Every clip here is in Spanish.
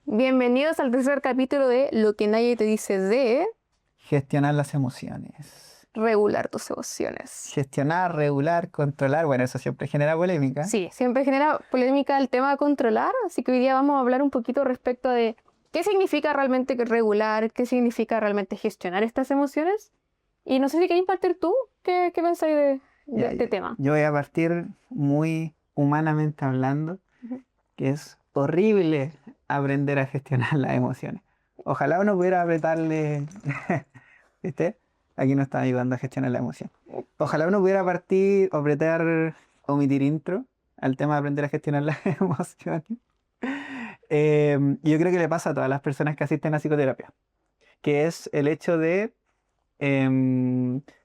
Bienvenidos al tercer capítulo de Lo que nadie te dice de Gestionar las emociones. regular tus emociones. Gestionar, regular, controlar. Bueno, eso siempre genera polémica. Sí, siempre genera polémica el tema de controlar, así que hoy día vamos a hablar un poquito respecto de qué significa realmente regular, qué significa realmente gestionar estas emociones. Y no sé si queréis partir tú, ¿qué pensáis de Ya, este tema? Yo voy a partir muy humanamente hablando, Ujú. que es horrible aprender a gestionar las emociones. Ojalá uno pudiera apretarle, ¿viste? Aquí nos está ayudando a gestionar la emoción. Ojalá uno pudiera partir, apretar, omitir intro al tema de aprender a gestionar las emociones. Yo creo que le pasa a todas las personas que asisten a psicoterapia, que es el hecho de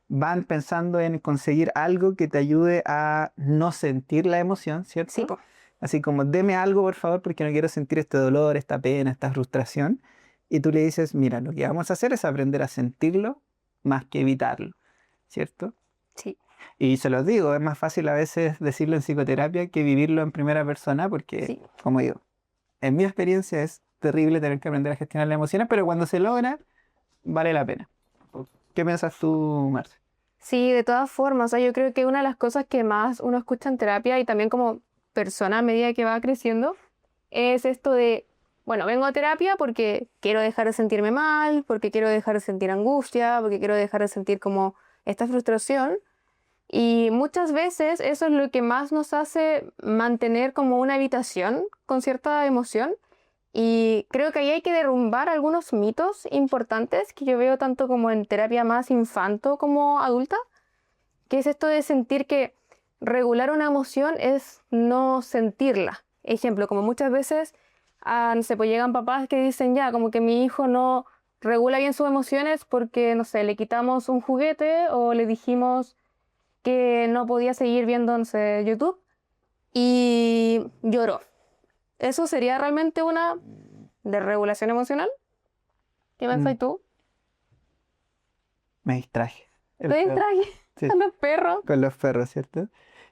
van pensando en conseguir algo que te ayude a no sentir la emoción, ¿cierto? Sí, po. Así como, deme algo, por favor, porque no quiero sentir este dolor, esta pena, esta frustración. Y tú le dices, mira, lo que vamos a hacer es aprender a sentirlo más que evitarlo, ¿cierto? Sí, Y se los digo, es más fácil a veces decirlo en psicoterapia que vivirlo en primera persona, porque, sí. como digo, en mi experiencia es terrible tener que aprender a gestionar las emociones, pero cuando se logra, vale la pena. ¿Qué piensas tú, Marce? Sí, de todas formas, o sea, yo creo que una de las cosas que más uno escucha en terapia y también como persona a medida que va creciendo es esto de, bueno, vengo a terapia porque quiero dejar de sentirme mal, porque quiero dejar de sentir angustia, porque quiero dejar de sentir como esta frustración. Y muchas veces eso es lo que más nos hace mantener como una evitación con cierta emoción. Y creo que ahí hay que derrumbar algunos mitos importantes que yo veo tanto como en terapia más infanto como adulta, que es esto de sentir que regular una emoción es no sentirla. Ejemplo, como muchas veces, no sé, pues llegan papás que dicen ya, como que mi hijo no regula bien sus emociones porque, no sé, le quitamos un juguete o le dijimos que no podía seguir viendo, no sé, YouTube y lloró. ¿Eso sería realmente una desregulación emocional? ¿Qué Mm, pensáis tú? Me distraje. El Te perro. distraes a Sí, los perros. con los perros, ¿cierto?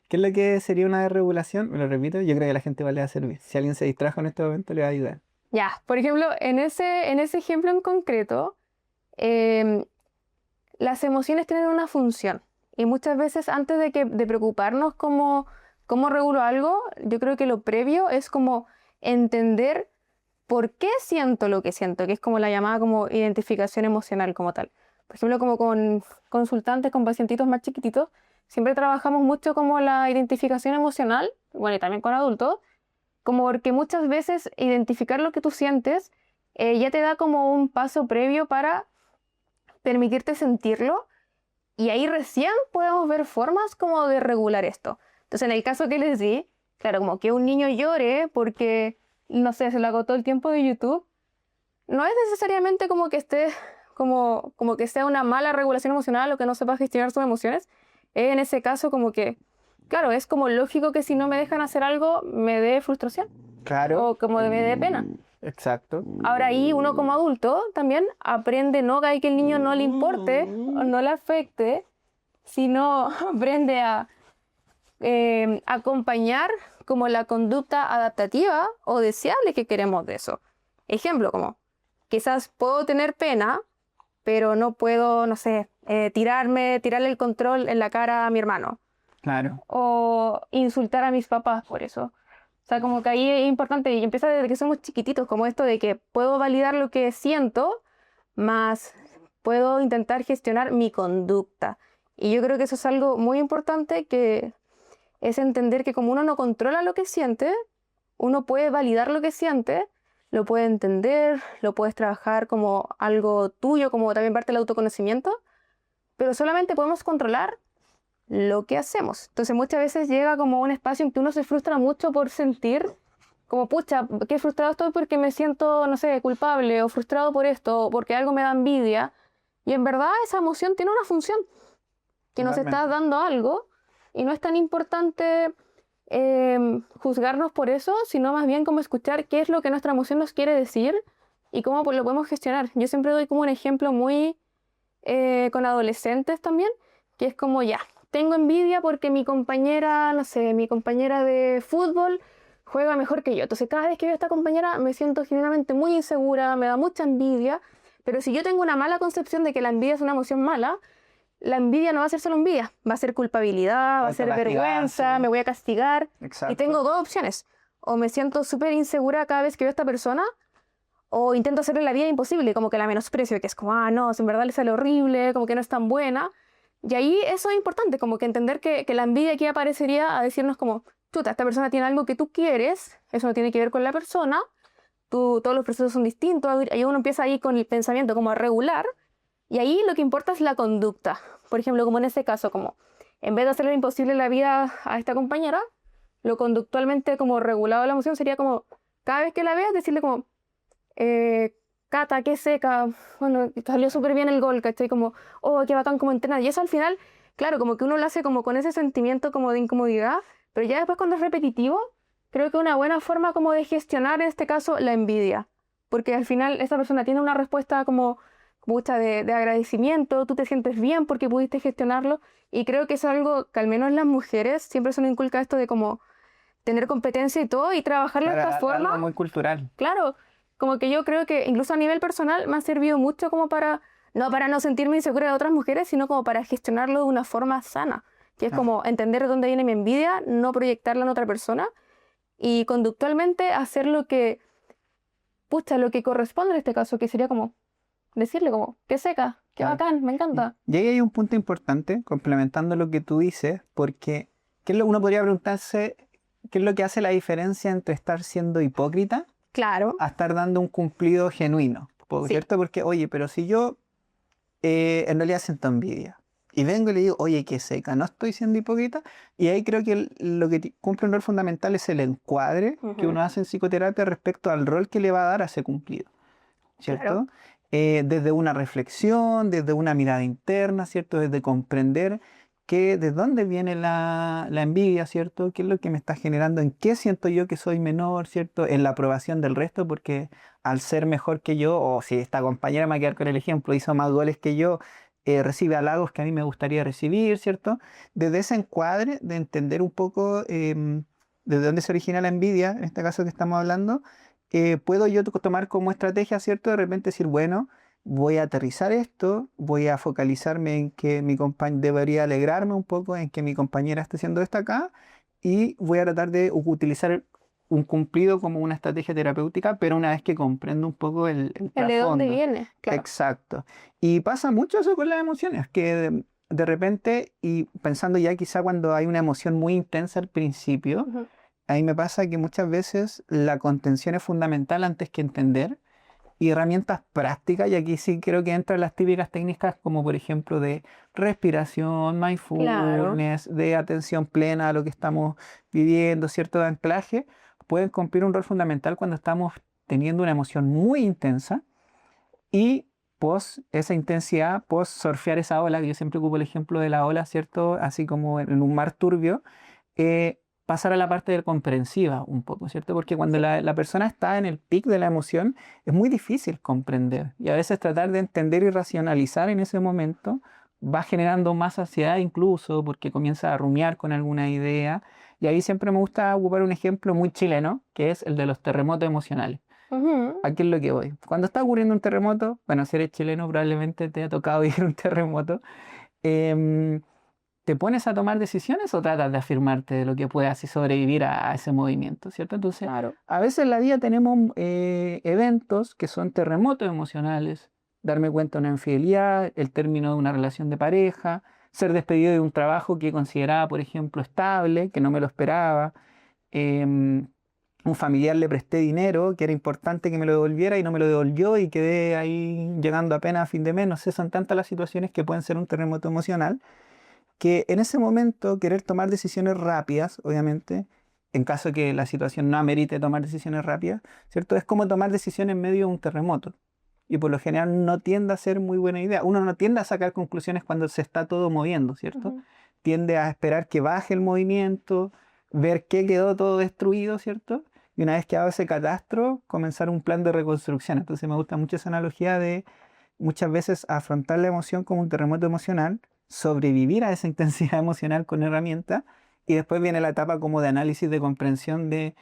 ¿Qué es lo que sería una desregulación? Me lo repito, yo creo que a la gente le va a servir. Si alguien se distrajo en este momento, le va a ayudar. Ya, por ejemplo, en ese ejemplo en concreto, em, las emociones tienen una función. Y muchas veces antes de preocuparnos cómo regulo algo, yo creo que lo previo es como entender por qué siento lo que siento, que es como la llamada como identificación emocional como tal. Por ejemplo, como con consultantes, con pacientitos más chiquititos, siempre trabajamos mucho como la identificación emocional, bueno, y también con adultos, como porque muchas veces identificar lo que tú sientes ya te da como un paso previo para permitirte sentirlo y ahí recién podemos ver formas como de regular esto. Entonces, en el caso que les di, claro, como que un niño llore porque, no sé, se lo agotó el tiempo de YouTube, no es necesariamente como que esté, como que sea una mala regulación emocional o que no sepa gestionar sus emociones. En ese caso, como que, claro, es como lógico que si no me dejan hacer algo, me dé frustración Claro. o como me dé pena. Exacto. Ahora ahí uno como adulto también aprende no que el niño no le importe o no le afecte, sino aprende a acompañar como la conducta adaptativa o deseable que queremos de eso. Ejemplo, como quizás puedo tener pena, pero no puedo, no sé, tirarle el control en la cara a mi hermano Claro. o insultar a mis papás por eso. O sea, como que ahí es importante y empieza desde que somos chiquititos, como esto de que puedo validar lo que siento, más puedo intentar gestionar mi conducta. Y yo creo que eso es algo muy importante que es entender que como uno no controla lo que siente, uno puede validar lo que siente, lo puede entender, lo puedes trabajar como algo tuyo, como también parte del autoconocimiento, pero solamente podemos controlar lo que hacemos. Entonces muchas veces llega como un espacio en que uno se frustra mucho por sentir como, pucha, qué frustrado estoy porque me siento, no sé, culpable o frustrado por esto o porque algo me da envidia. Y en verdad esa emoción tiene una función, que nos está Totalmente. dando algo y no es tan importante juzgarnos por eso, sino más bien como escuchar qué es lo que nuestra emoción nos quiere decir y cómo pues, lo podemos gestionar. Yo siempre doy como un ejemplo muy con adolescentes también, que es como ya, tengo envidia porque mi compañera, no sé, mi compañera de fútbol juega mejor que yo. Entonces cada vez que veo a esta compañera me siento genuinamente muy insegura, me da mucha envidia, pero si yo tengo una mala concepción de que la envidia es una emoción mala, la envidia no va a ser solo envidia, va a ser culpabilidad, va a ser vergüenza, me voy a castigar. Exacto. Y tengo dos opciones. O me siento súper insegura cada vez que veo a esta persona, o intento hacerle la vida imposible, como que la menosprecio, que es como, ah, no, si en verdad le sale horrible, como que no es tan buena. Y ahí eso es importante, como que entender que la envidia aquí aparecería a decirnos como, chuta, esta persona tiene algo que tú quieres, eso no tiene que ver con la persona, todos los procesos son distintos, ahí uno empieza ahí con el pensamiento como a regular, y ahí lo que importa es la conducta. Por ejemplo, como en este caso, como en vez de hacerle imposible la vida a esta compañera, lo conductualmente como regulado la emoción sería como, cada vez que la veas, decirle como, Cata, qué seca, bueno, salió súper bien el gol, ¿cachai? Como, oh, qué bacán como entrenar. Y eso al final, claro, como que uno lo hace como con ese sentimiento como de incomodidad, pero ya después cuando es repetitivo, creo que una buena forma como de gestionar en este caso la envidia. Porque al final esta persona tiene una respuesta como mucha de agradecimiento, tú te sientes bien porque pudiste gestionarlo, y creo que es algo que al menos las mujeres siempre se nos inculca esto de como tener competencia y todo, y trabajarlo de Claro, esta algo forma. muy cultural. Claro, como que yo creo que incluso a nivel personal me ha servido mucho como para no sentirme insegura de otras mujeres, sino como para gestionarlo de una forma sana, que es Ah, como entender de dónde viene mi envidia, no proyectarla en otra persona y conductualmente hacer lo que, pucha, lo que corresponde en este caso, que sería como decirle como, qué seca, qué claro. bacán, me encanta. Y ahí hay un punto importante, complementando lo que tú dices, porque uno podría preguntarse qué es lo que hace la diferencia entre estar siendo hipócrita Claro, a estar dando un cumplido genuino, sí, ¿cierto? Porque, oye, pero si yo en realidad siento envidia y vengo y le digo, oye, qué seca, no estoy siendo hipócrita, y ahí creo que lo que cumple un rol fundamental es el encuadre que ujú, uno hace en psicoterapia respecto al rol que le va a dar a ese cumplido, claro, ¿cierto? Desde una reflexión, desde una mirada interna, ¿cierto? Desde comprender de dónde viene la envidia, ¿cierto? ¿Qué es lo que me está generando? ¿En qué siento yo que soy menor, ¿cierto? En la aprobación del resto, porque al ser mejor que yo, o si esta compañera me va a quedar con el ejemplo, hizo más goles que yo, recibe halagos que a mí me gustaría recibir, ¿cierto? Desde ese encuadre de entender un poco de dónde se origina la envidia, en este caso que estamos hablando, puedo yo tomar como estrategia, ¿cierto? De repente decir, bueno, voy a aterrizar esto, voy a focalizarme en que debería alegrarme un poco en que mi compañera esté siendo destacada, y voy a tratar de utilizar un cumplido como una estrategia terapéutica, pero una vez que comprendo un poco el el de dónde trasfondo. viene, claro. Exacto. Y pasa mucho eso con las emociones, que de repente, y pensando ya quizá cuando hay una emoción muy intensa al principio, Ujú. a mí me pasa que muchas veces la contención es fundamental antes que entender, y herramientas prácticas, y aquí sí creo que entran las típicas técnicas como por ejemplo de respiración, Claro. mindfulness, de atención plena a lo que estamos viviendo, cierto de anclaje, pueden cumplir un rol fundamental cuando estamos teniendo una emoción muy intensa, y esa intensidad, surfear esa ola, que yo siempre ocupo el ejemplo de la ola, ¿cierto? Así como en un mar turbio, pasar a la parte del comprensiva un poco, ¿cierto? Porque cuando Sí. la persona está en el pic de la emoción, es muy difícil comprender. Y a veces tratar de entender y racionalizar en ese momento va generando más ansiedad incluso, porque comienza a rumiar con alguna idea. Y ahí siempre me gusta ocupar un ejemplo muy chileno, que es el de los terremotos emocionales. Ujú. Aquí es lo que voy. Cuando está ocurriendo un terremoto, bueno, si eres chileno probablemente te ha tocado vivir un terremoto. em, ¿Te pones a tomar decisiones o tratas de afirmarte de lo que puedas y sobrevivir a ese movimiento, ¿cierto? Entonces, Claro. a veces en la vida tenemos eventos que son terremotos emocionales. Darme cuenta de una infidelidad, el término de una relación de pareja, ser despedido de un trabajo que consideraba, por ejemplo, estable, que no me lo esperaba. em, un familiar le presté dinero, que era importante que me lo devolviera y no me lo devolvió, y quedé ahí llegando apenas a fin de mes. No sé, son tantas las situaciones que pueden ser un terremoto emocional, que en ese momento querer tomar decisiones rápidas, obviamente, en caso que la situación no amerite tomar decisiones rápidas, ¿cierto? Es como tomar decisiones en medio de un terremoto. Y por lo general no tiende a ser muy buena idea. Uno no tiende a sacar conclusiones cuando se está todo moviendo, ¿cierto? Ujú. Tiende a esperar que baje el movimiento, ver qué quedó todo destruido, ¿cierto? Y una vez que haga ese catastro, comenzar un plan de reconstrucción. Entonces me gusta mucho esa analogía de muchas veces afrontar la emoción como un terremoto emocional, sobrevivir a esa intensidad emocional con herramientas, y después viene la etapa como de análisis, de comprensión de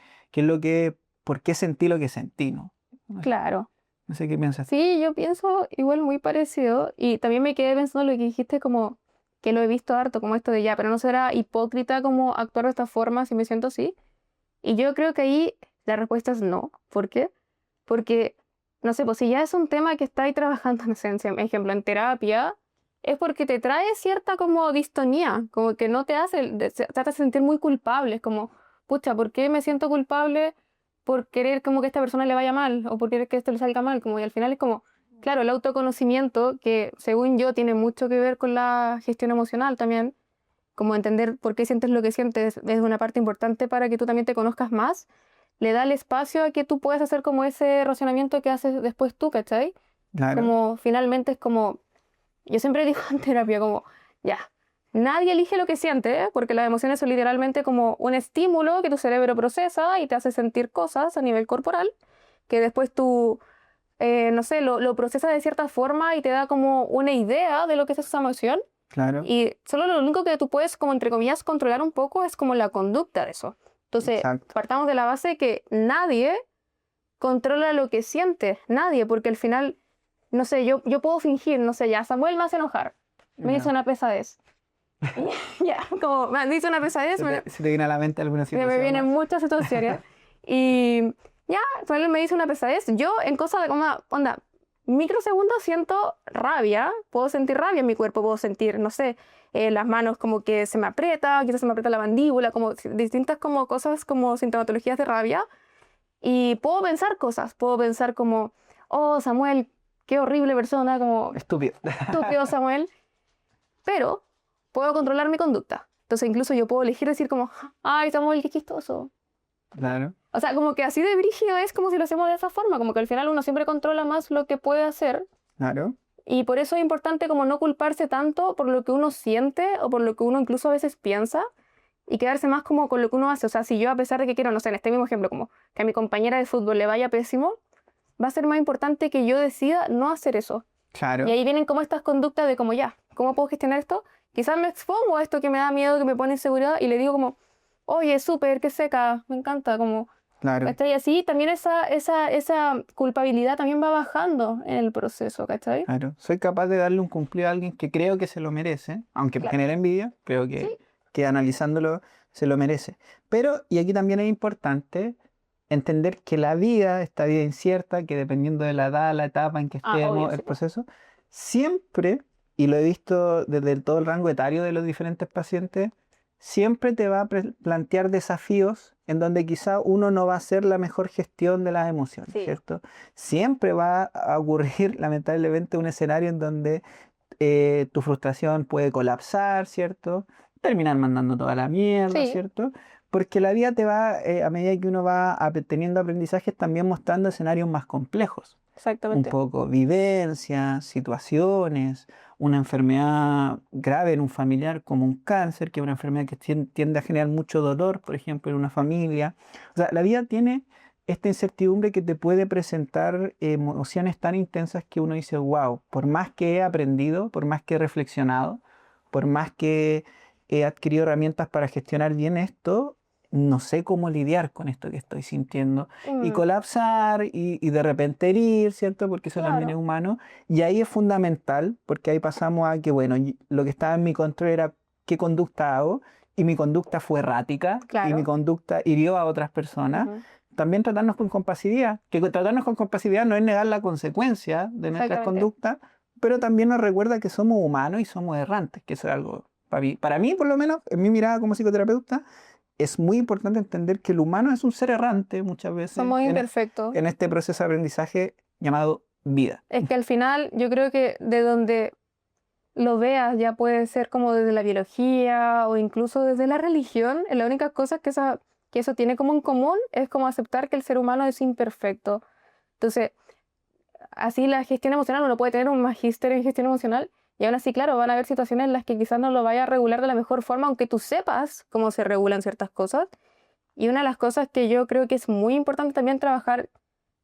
por qué sentí lo que sentí, ¿no? Claro. No sé qué piensas. Sí, yo pienso igual muy parecido y también me quedé pensando lo que dijiste como que lo he visto harto, como esto de ya, pero no será hipócrita como actuar de esta forma si me siento así. Y yo creo que ahí la respuesta es no. ¿Por qué? Porque, no sé, pues si ya es un tema que estáis trabajando, no sé, ejemplo, en terapia, es porque te trae cierta como distonía, como que no te hace, te hace sentir muy culpable, es como, pucha, ¿por qué me siento culpable por querer como que a esta persona le vaya mal o por querer que esto le salga mal? Como, y al final es como, claro, el autoconocimiento, que según yo tiene mucho que ver con la gestión emocional también, como entender por qué sientes lo que sientes es una parte importante para que tú también te conozcas más, le da el espacio a que tú puedas hacer como ese razonamiento que haces después tú, ¿cachai? Claro, Como finalmente es como, yo siempre digo en terapia como, ya, nadie elige lo que siente, ¿eh? Porque las emociones son literalmente como un estímulo que tu cerebro procesa y te hace sentir cosas a nivel corporal, que después tú, no sé, lo procesas de cierta forma y te da como una idea de lo que es esa emoción. claro, Y solo lo único que tú puedes, como entre comillas, controlar un poco es como la conducta de eso. Entonces, exacto. partamos de la base que nadie controla lo que siente, nadie, porque al final, no sé, yo puedo fingir, no sé, ya, Samuel me hace enojar, me hizo Ya. una pesadez. Ya, como me hizo una pesadez, ¿Se te viene a la mente alguna me situación vienen más? muchas situaciones. Y ya, Samuel me dice una pesadez. Yo en cosas de como, onda, microsegundos siento rabia, puedo sentir rabia en mi cuerpo, puedo sentir, no sé, las manos como que se me aprieta, quizás se me aprieta la mandíbula, como distintas como cosas como sintomatologías de rabia. Y puedo pensar cosas, puedo pensar como, oh, Samuel, qué horrible persona, como, Estúpido. estúpido Samuel, pero puedo controlar mi conducta. Entonces incluso yo puedo elegir decir como, ay, Samuel, qué chistoso. Claro, O sea, como que así de brígido es como si lo hacemos de esa forma, como que al final uno siempre controla más lo que puede hacer claro, y por eso es importante como no culparse tanto por lo que uno siente o por lo que uno incluso a veces piensa y quedarse más como con lo que uno hace. O sea, si yo a pesar de que quiero, no sé, en este mismo ejemplo, como que a mi compañera de fútbol le vaya pésimo, va a ser más importante que yo decida no hacer eso. Y claro, ahí vienen como estas conductas de como ya, ¿cómo puedo gestionar esto? Quizás me expongo a esto que me da miedo, que me pone inseguridad y le digo como, oye, súper, qué seca, me encanta, como, claro, ¿cachai? Y así también esa culpabilidad también va bajando en el proceso, ¿cachai? claro. Soy capaz de darle un cumplido a alguien que creo que se lo merece, aunque me Claro. genera envidia, creo Sí, que analizándolo se lo merece. Pero, y aquí también es importante entender que la vida, esta vida incierta, que dependiendo de la edad, la etapa en que obvio, estemos, el sí, po. proceso, siempre, y lo he visto desde todo el rango etario de los diferentes pacientes, siempre te va a plantear desafíos en donde quizá uno no va a hacer la mejor gestión de las emociones, Sí, ¿cierto? Siempre va a ocurrir, lamentablemente, un escenario en donde tu frustración puede colapsar, ¿cierto? Terminar mandando toda la mierda, sí, ¿cierto? Porque la vida te va, a medida que uno va teniendo aprendizajes, también mostrando escenarios más complejos. Un exactamente. poco vivencias, situaciones, una enfermedad grave en un familiar como un cáncer, que es una enfermedad que tiende a generar mucho dolor, por ejemplo, en una familia. O sea, la vida tiene esta incertidumbre que te puede presentar emociones tan intensas que uno dice, wow, por más que he aprendido, por más que he reflexionado, por más que he adquirido herramientas para gestionar bien esto, no sé cómo lidiar con esto que estoy sintiendo y Mm, colapsar y de repente herir, ¿cierto? Porque eso también es claro, humano. Y ahí es fundamental, porque ahí pasamos a que, bueno, lo que estaba en mi control era qué conducta hago, y mi conducta fue errática, y mi claro, conducta hirió a otras personas. ujú, También tratarnos con compasividad, que tratarnos con compasividad no es negar la consecuencia de nuestras exactamente. conductas, pero también nos recuerda que somos humanos y somos errantes, que eso es algo, para mí por lo menos, en mi mirada como psicoterapeuta, es muy importante entender que el humano es un ser errante muchas veces Somos imperfectos. en este proceso de aprendizaje llamado vida. Es que al final yo creo que de donde lo veas ya puede ser como desde la biología o incluso desde la religión, la única cosa que eso tiene como en común es como aceptar que el ser humano es imperfecto. Entonces, así la gestión emocional, uno puede tener un magíster en gestión emocional y aún así, claro, van a haber situaciones en las que quizás no lo vaya a regular de la mejor forma, aunque tú sepas cómo se regulan ciertas cosas. Y una de las cosas que yo creo que es muy importante también trabajar,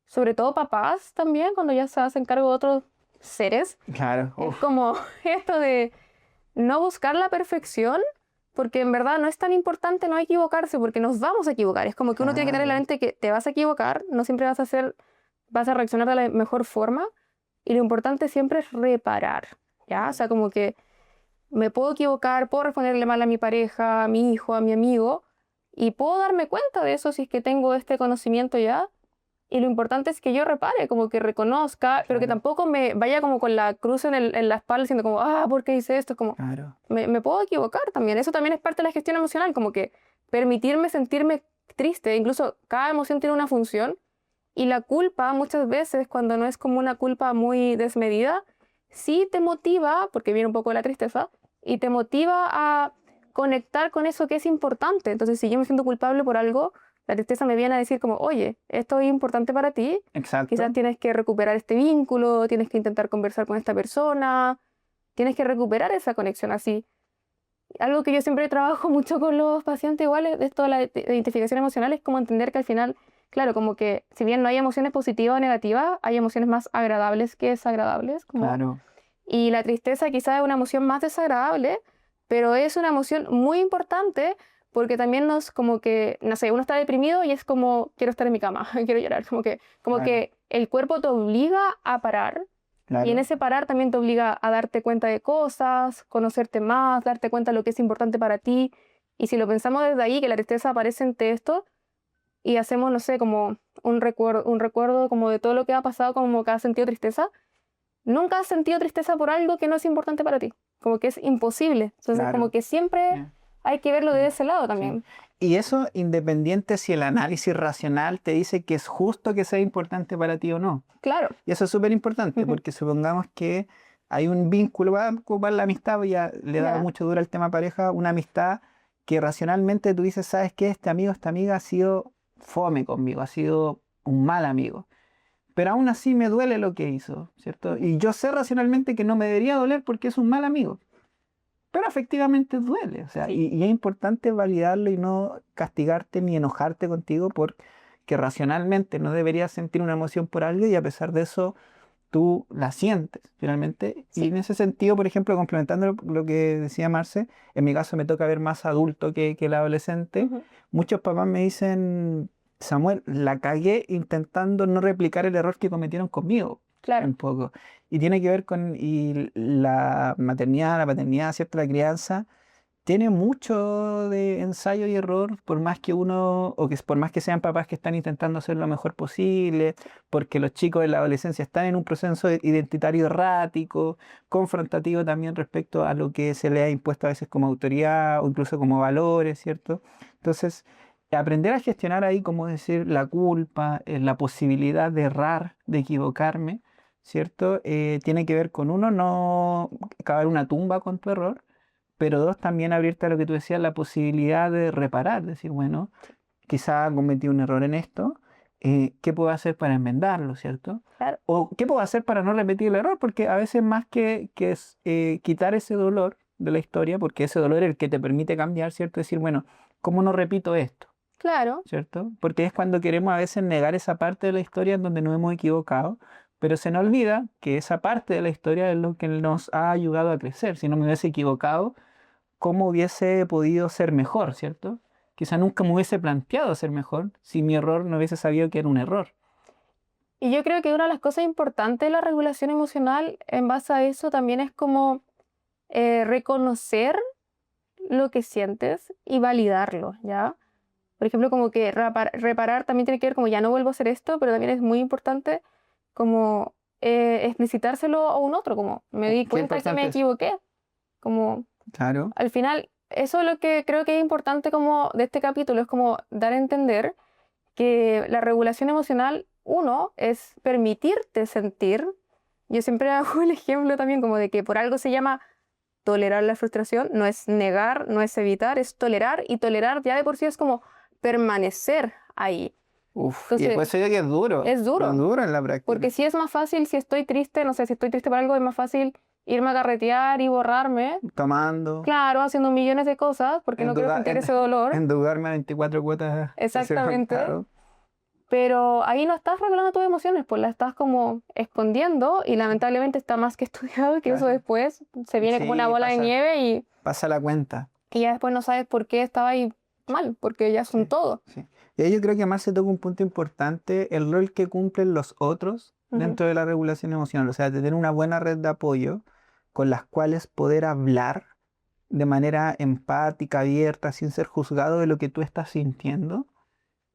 sobre todo papás también, cuando ya se hacen cargo de otros seres, Claro, es uf, como esto de no buscar la perfección, porque en verdad no es tan importante no equivocarse, porque nos vamos a equivocar. Es como que uno tiene que tener en la Claro. mente que te vas a equivocar, no siempre vas a reaccionar de la mejor forma, y lo importante siempre es reparar, ¿ya? O sea, como que me puedo equivocar, puedo responderle mal a mi pareja, a mi hijo, a mi amigo, y puedo darme cuenta de eso si es que tengo este conocimiento ya. Y lo importante es que yo repare, como que reconozca, pero que Claro, tampoco me vaya como con la cruz en la espalda, diciendo como, ¿por qué hice esto? Como, claro, me puedo equivocar también. Eso también es parte de la gestión emocional, como que permitirme sentirme triste. Incluso cada emoción tiene una función y la culpa muchas veces, cuando no es como una culpa muy desmedida, sí te motiva, porque viene un poco de la tristeza, y te motiva a conectar con eso que es importante. Entonces, si yo me siento culpable por algo, la tristeza me viene a decir como, oye, esto es importante para ti, quizás exacto, tienes que recuperar este vínculo, tienes que intentar conversar con esta persona, tienes que recuperar esa conexión así. Algo que yo siempre trabajo mucho con los pacientes iguales de esto de la identificación emocional es como entender que al final, claro, como que si bien no hay emociones positivas o negativas, hay emociones más agradables que desagradables, como, claro, y la tristeza quizás es una emoción más desagradable, pero es una emoción muy importante porque también nos como que, no sé, uno está deprimido y es como, quiero estar en mi cama, quiero llorar, como claro, que el cuerpo te obliga a parar y en claro, ese parar también te obliga a darte cuenta de cosas, conocerte más, darte cuenta de lo que es importante para ti. Y si lo pensamos desde ahí, que la tristeza aparece ante esto, y hacemos, no sé, como un recuerdo como de todo lo que ha pasado, como que has sentido tristeza, nunca has sentido tristeza por algo que no es importante para ti, como que es imposible. Entonces, como claro. que siempre Yeah. hay que verlo de Sí, ese lado sí. también. Y eso independiente si el análisis racional te dice que es justo que sea importante para ti o no. Claro. Y eso es súper importante Ujú. porque supongamos que hay un vínculo, va a ocupar la amistad, ya le he dado Ya, mucho duro al tema pareja, una amistad que racionalmente tú dices, ¿sabes qué? Este amigo, esta amiga ha sido fome conmigo, ha sido un mal amigo. Pero aún así me duele lo que hizo, ¿cierto? ujú, Y yo sé racionalmente que no me debería doler porque es un mal amigo. Pero efectivamente duele, o sea, sí, y es importante validarlo y no castigarte ni enojarte contigo porque racionalmente no deberías sentir una emoción por algo y a pesar de eso tú la sientes finalmente. Y sí. en ese sentido, por ejemplo, complementando lo que decía Marce, en mi caso me toca ver más adulto que el adolescente. Ujú, Muchos papás me dicen, Samuel, la cagué intentando no replicar el error que cometieron conmigo, claro, un poco. Y tiene que ver con y la maternidad, la paternidad, ¿cierto? La crianza tiene mucho de ensayo y error, por más que uno, o que por más que sean papás que están intentando hacer lo mejor posible, porque los chicos en la adolescencia están en un proceso identitario errático, confrontativo también respecto a lo que se le ha impuesto a veces como autoridad o incluso como valores, ¿cierto? Entonces, aprender a gestionar ahí, como decir, la culpa, la posibilidad de errar, de equivocarme, ¿cierto? Tiene que ver con uno, no cavar una tumba con tu error, pero dos, también abrirte a lo que tú decías, la posibilidad de reparar, decir, bueno, quizá cometí un error en esto, ¿qué puedo hacer para enmendarlo, cierto? claro. O qué puedo hacer para no repetir el error, porque a veces más que es, quitar ese dolor de la historia, porque ese dolor es el que te permite cambiar, ¿cierto? Decir, bueno, ¿cómo no repito esto? Claro. ¿Cierto? Porque es cuando queremos a veces negar esa parte de la historia en donde nos hemos equivocado, pero se nos olvida que esa parte de la historia es lo que nos ha ayudado a crecer. Si no me hubiese equivocado, cómo hubiese podido ser mejor, ¿cierto? Quizá nunca me hubiese planteado ser mejor si mi error no hubiese sabido que era un error. Y yo creo que una de las cosas importantes de la regulación emocional en base a eso también es como reconocer lo que sientes y validarlo, ¿ya? Por ejemplo, como que reparar también tiene que ver como ya no vuelvo a hacer esto, pero también es muy importante como explicitárselo a un otro, como me di Qué cuenta que me importante es. equivoqué, como Claro, al final eso es lo que creo que es importante como de este capítulo, es como dar a entender que la regulación emocional, uno, es permitirte sentir. Yo siempre hago el ejemplo también como de que por algo se llama tolerar la frustración, no es negar, no es evitar, es tolerar y tolerar ya de por sí es como permanecer ahí. uf, y Entonces, después eso ya que es es duro, duro en la porque práctica. si es más fácil, si estoy triste, no sé, si estoy triste por algo, es más fácil irme a carretear y borrarme, Tomando, claro, haciendo millones de cosas, porque no quiero sentir ese dolor, endeudarme a 24 cuotas exactamente. claro. Pero ahí no estás regulando tus emociones, pues las estás como escondiendo y lamentablemente está más que estudiado que eso Claro. después se viene como una Sí, bola de pasa, nieve y pasa la cuenta. y ya después no sabes por qué estaba ahí mal, porque ya son Sí, todo. sí. Y ahí yo creo que más se toca un punto importante, el rol que cumplen los otros Ujú. dentro de la regulación emocional. O sea, tener una buena red de apoyo con las cuales poder hablar de manera empática, abierta, sin ser juzgado de lo que tú estás sintiendo,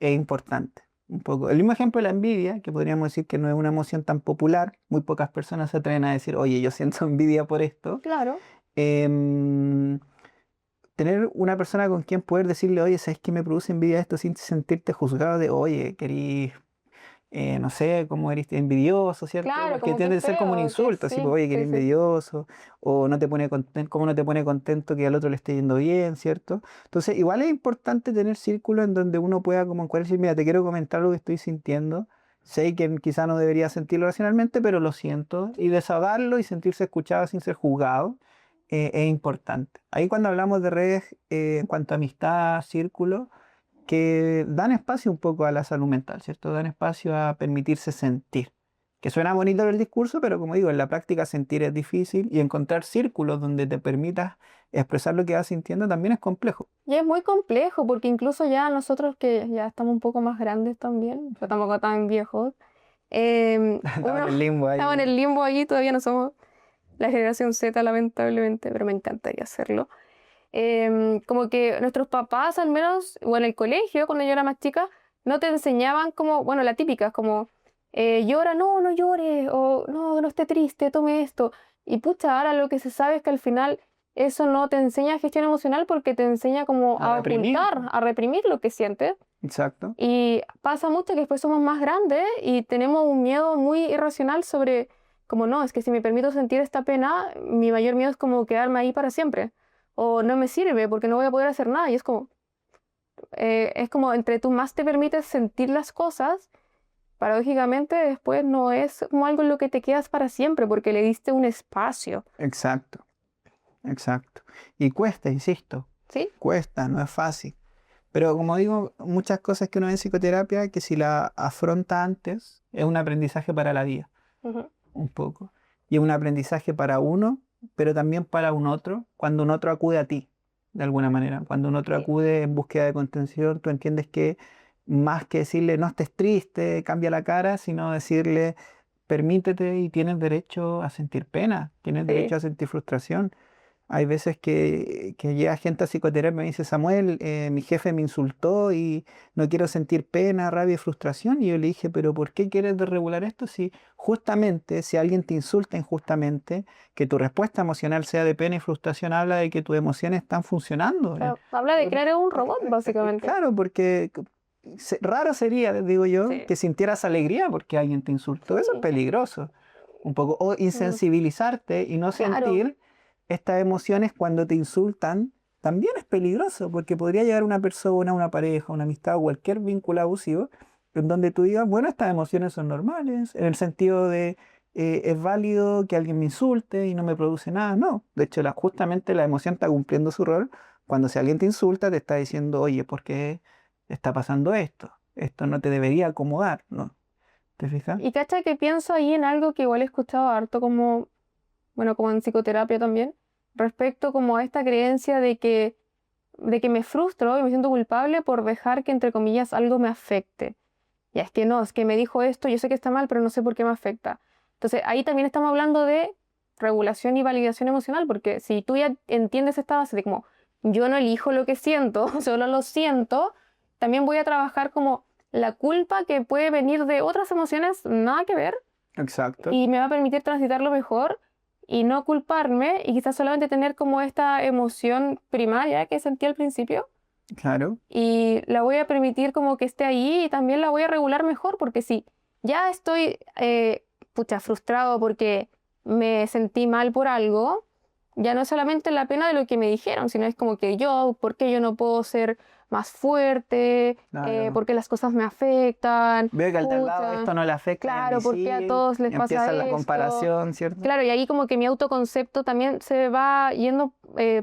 es importante. Un poco. El mismo ejemplo de la envidia, que podríamos decir que no es una emoción tan popular, muy pocas personas se atreven a decir, oye, yo siento envidia por esto. Claro. Em, Tener una persona con quien poder decirle, oye, ¿sabes qué me produce envidia esto sin sentirte juzgado de, oye, querís, no sé, cómo eres envidioso, ¿cierto? Claro, Porque como que es tiende a ser como un feo, que insulto, así, pues, sí, oye, que sí, eres sí. envidioso, o no te pone contento, cómo no te pone contento que al otro le esté yendo bien, ¿cierto? Entonces, igual es importante tener círculos en donde uno pueda como encuadrar y decir, mira, te quiero comentar lo que estoy sintiendo. Sé que quizá no debería sentirlo racionalmente, pero lo siento. Y desahogarlo y sentirse escuchado sin ser juzgado es importante. Ahí cuando hablamos de redes en cuanto a amistad, círculo, que dan espacio un poco a la salud mental, ¿cierto? Dan espacio a permitirse sentir. Que suena bonito el discurso, pero como digo, en la práctica sentir es difícil y encontrar círculos donde te permitas expresar lo que vas sintiendo también es complejo. Y es muy complejo, porque incluso ya nosotros que ya estamos un poco más grandes también, pero tampoco tan viejos, Estaba uno en el limbo estaba en ahí. el limbo allí, todavía no somos la generación Z, lamentablemente, pero me encantaría hacerlo. Como que nuestros papás, al menos, o en el colegio, cuando yo era más chica, no te enseñaban como, bueno, la típica, es como, llora, no, no llores, o no, no esté triste, tome esto. Y pucha, ahora lo que se sabe es que al final eso no te enseña gestión emocional porque te enseña como A a reprimir. ocultar, a reprimir lo que sientes. Exacto. Y pasa mucho que después somos más grandes y tenemos un miedo muy irracional sobre, como no, es que si me permito sentir esta pena, mi mayor miedo es como quedarme ahí para siempre. O no me sirve porque no voy a poder hacer nada. Y es como entre tú más te permites sentir las cosas, paradójicamente después no es como algo en lo que te quedas para siempre porque le diste un espacio. Exacto. Exacto. Y cuesta, insisto, ¿Sí? cuesta, no es fácil. Pero como digo, muchas cosas que uno ve en psicoterapia, que si la afronta antes, es un aprendizaje para la vida, Ujú. un poco. Y es un aprendizaje para uno, pero también para un otro, cuando un otro acude a ti, de alguna manera. Cuando un otro Sí. acude en búsqueda de contención, tú entiendes que más que decirle no estés triste, cambia la cara, sino decirle permítete y tienes derecho a sentir pena, tienes derecho Sí. a sentir frustración. Hay veces que llega gente a psicoterapia y me dice, Samuel, mi jefe me insultó y no quiero sentir pena, rabia y frustración. Y yo le dije, pero ¿por qué quieres desregular esto? Si justamente, si alguien te insulta injustamente, que tu respuesta emocional sea de pena y frustración, habla de que tus emociones están funcionando. Claro, habla de crear un robot, básicamente. Claro, porque raro sería, digo yo, Sí. que sintieras alegría porque alguien te insultó. Eso es Sí. peligroso. Un poco. O Mm. insensibilizarte y no Claro. sentir estas emociones cuando te insultan, también es peligroso porque podría llegar una persona, una pareja, una amistad o cualquier vínculo abusivo en donde tú digas, bueno, estas emociones son normales, en el sentido de es válido que alguien me insulte y no me produce nada. No, de hecho, justamente la emoción está cumpliendo su rol cuando si alguien te insulta, te está diciendo, oye, ¿por qué está pasando esto? Esto no te debería acomodar, ¿no? ¿Te fijas? Y cacha que pienso ahí en algo que igual he escuchado harto como, bueno, como en psicoterapia también, respecto como a esta creencia de que me frustro y me siento culpable por dejar que, entre comillas, algo me afecte. Ya es que no, es que me dijo esto, yo sé que está mal, pero no sé por qué me afecta. Entonces ahí también estamos hablando de regulación y validación emocional, porque si tú ya entiendes esta base de como yo no elijo lo que siento, solo lo siento, también voy a trabajar como la culpa que puede venir de otras emociones nada que ver Exacto, y me va a permitir transitarlo mejor y no culparme y quizás solamente tener como esta emoción primaria que sentí al principio claro, y la voy a permitir como que esté ahí y también la voy a regular mejor porque si ya estoy pucha frustrado porque me sentí mal por algo, ya no es solamente la pena de lo que me dijeron, sino es como que yo, ¿por qué yo no puedo ser más fuerte? claro. ¿Por qué las cosas me afectan? Veo que al de al lado Pucha, esto no le afecta y a mí claro, ¿por qué a sí, todos les y pasa empieza la esto? comparación, ¿cierto? Claro, y ahí como que mi autoconcepto también se va yendo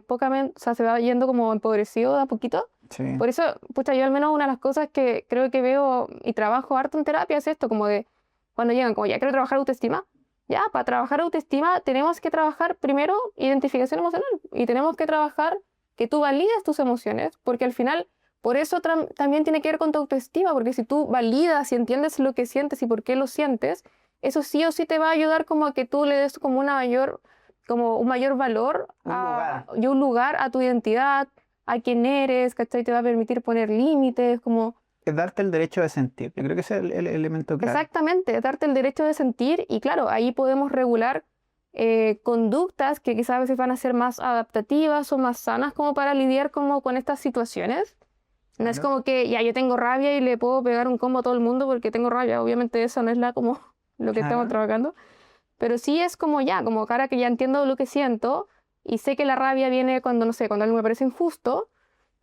pocamente, o sea, se va yendo como empobrecido de a poquito. Sí, Por eso, pucha, yo al menos una de las cosas que creo que veo y trabajo harto en terapia es esto, como de cuando llegan, como ya quiero trabajar autoestima. Ya, para trabajar autoestima tenemos que trabajar primero identificación emocional y tenemos que trabajar que tú valides tus emociones, porque al final, por eso también tiene que ver con tu autoestima, porque si tú validas y entiendes lo que sientes y por qué lo sientes, eso sí o sí te va a ayudar como a que tú le des como como un mayor valor y un lugar a tu identidad, a quién eres, ¿cachai? Te va a permitir poner límites, como... Es darte el derecho de sentir. Yo creo que ese es el elemento clave. Exactamente, darte el derecho de sentir y claro, ahí podemos regular conductas que quizás a veces van a ser más adaptativas o más sanas como para lidiar como con estas situaciones. No es Claro. como que ya yo tengo rabia y le puedo pegar un combo a todo el mundo porque tengo rabia. Obviamente eso no es como lo que estamos Claro. trabajando. Pero sí es como ya, como cara que ya entiendo lo que siento y sé que la rabia viene cuando, no sé, cuando algo me parece injusto.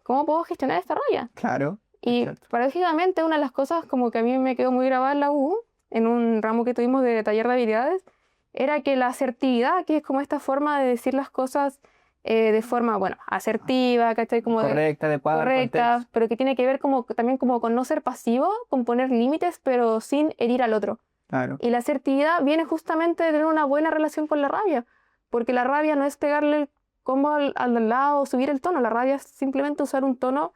¿Cómo puedo gestionar esta rabia? Claro. Y Exacto. paradójicamente una de las cosas como que a mí me quedó muy grabada en la U, en un ramo que tuvimos de taller de habilidades, era que la asertividad, que es como esta forma de decir las cosas de forma, bueno, asertiva, ¿cachai? Como Correcta, adecuada al correcta, contexto. pero que tiene que ver como también como con no ser pasivo, con poner límites, pero sin herir al otro. Claro. Y la asertividad viene justamente de tener una buena relación con la rabia, porque la rabia no es pegarle el combo al lado o subir el tono, la rabia es simplemente usar un tono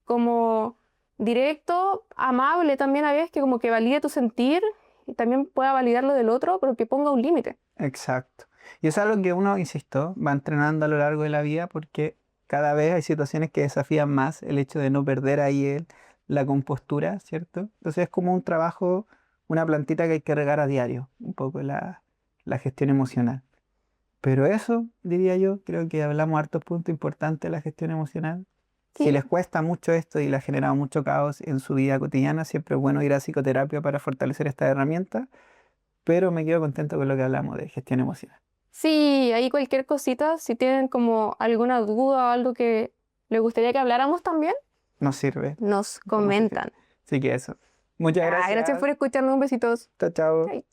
como directo, amable también a veces, que como que valide tu sentir y también pueda validar lo del otro, pero que ponga un límite. Exacto. Y es algo que uno, insisto, va entrenando a lo largo de la vida porque cada vez hay situaciones que desafían más el hecho de no perder ahí la compostura, ¿cierto? Entonces es como un trabajo, una plantita que hay que regar a diario, un poco la gestión emocional. Pero eso, diría yo, creo que hablamos hartos puntos importantes de la gestión emocional. Si Sí, les cuesta mucho esto y les ha generado mucho caos en su vida cotidiana, siempre es bueno ir a psicoterapia para fortalecer esta herramienta, pero me quedo contento con lo que hablamos de gestión emocional. sí, ahí cualquier cosita, si tienen como alguna duda o algo que les gustaría que habláramos también, Nos sirve nos como sugerencia. comentan. Así que eso. Muchas Ya, gracias gracias. por escucharnos, besitos. Chao, chao. Chai.